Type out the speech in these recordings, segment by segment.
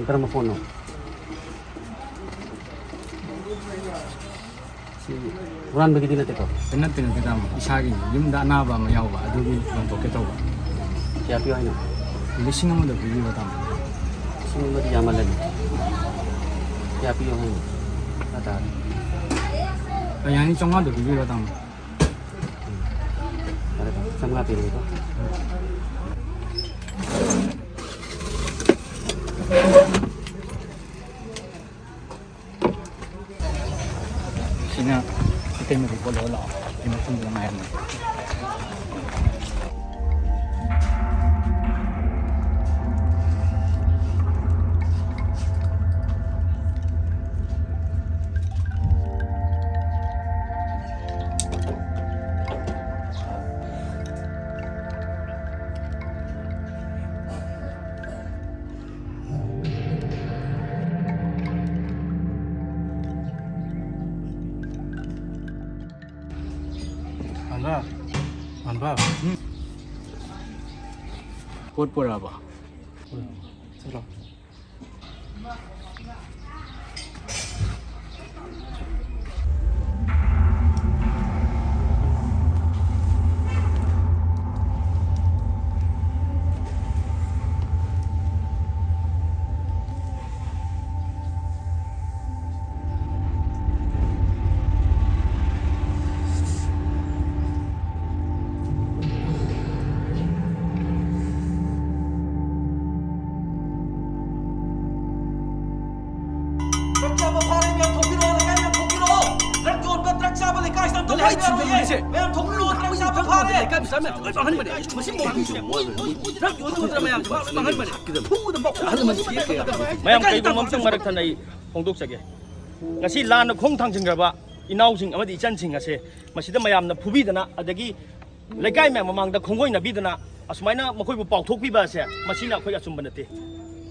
karama phone no si uran bagi dina teko Tenat kita isagi yum da na ba ma yaw ba adugi non to keto ba kya piyo ino lising mo da bibi ba tam sino mo di yaman lagi kya piyo ino ata yani chonga da bibi ba tam ada sama piyo ito sina kita mo ko lo la di mo tunggu na yan Anba pot pora ba chalo mayam kai gum mamsang marak thanai phongdok sage ngasi lan khong thang jingraba inaw sing amadi chan sing ase masida mayam na phubi dana adagi lekai ma mamang da khongoi na bidana asmaina makoi bu pauthok pi ba se masina khoi asum banate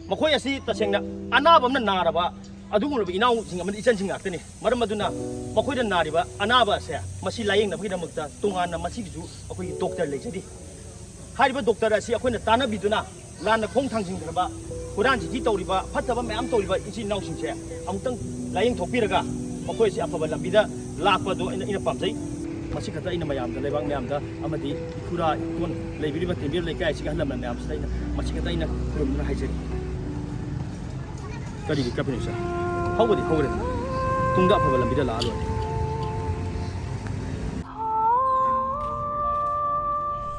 makoi asi tasengna anabam na naraba adugum inaw sing amadi chan sing aktene maram maduna makoi da nariba anaba se masi layeng na phida mukta tungan na masi ju akoi doctor leijadi hariba doctor asi akoi na tana biduna lan na khong thang jingraba Kuran ji tawriba fataba mayam tawriba ichi naw singse amutang layeng thokpiraga makoi si afaba lambida lakpa do ina pamjai masi khata ina mayam da lebang mayam da amadi ikura ikon leibiriba tembir lekai si halam na mayam sai masi khata ina kurum na haijai kadi di kapini sa hawdi hawre tungda afaba lambida la alo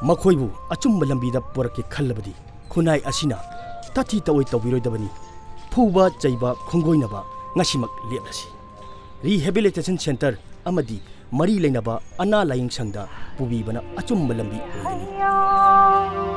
makoibu achumba lambida porake khallabadi khunai asina tathi tawai tawbiroidabani phuba chaiba khongoinaba ngasimak lepnasi rehabilitation center amadi mari leinaba ana laying sangda pubibana achumba lambi oigani